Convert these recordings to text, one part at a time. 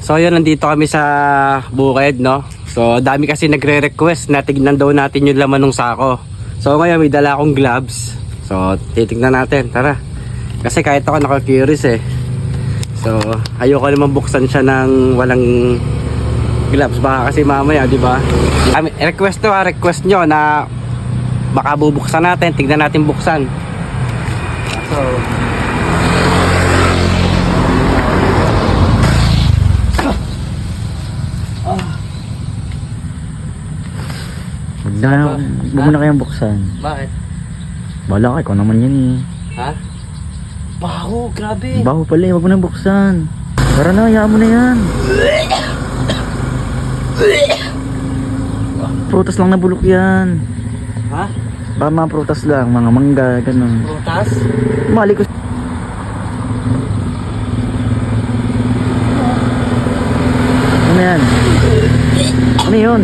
So yun, nandito kami sa bukid, no? So dami kasi nagre-request na tignan daw natin yung laman ng sako. So ngayon may dala akong gloves. So titignan natin, tara. Kasi kahit ako naka-curious eh. So ayoko naman buksan siya ng walang gloves. Baka kasi mamaya, di ba? Request nyo na baka bubuksan natin, tignan natin buksan. So Huwag mo na kayang buksan. bakit? Bahala ka, ikaw naman yan eh. Ha? Baho, grabe. Baho pala eh, huwag mo na buksan. Tara na, hayaan mo na yan. Prutas lang na bulok yan. Ha? Baka mga prutas lang, mga mangga, ganun. Prutas? Mali ko. Ano yan? Ano yun?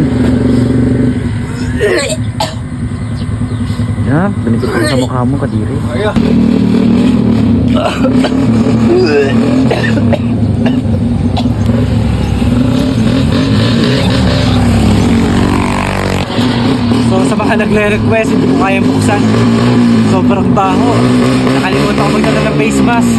Yan, binigit ko sa mukha mo, kadiri. Ayo. So sa mga nagre-request, hindi ko kaya buksan. Sobrang baho. Nakalimutan ko magdala ng face mask.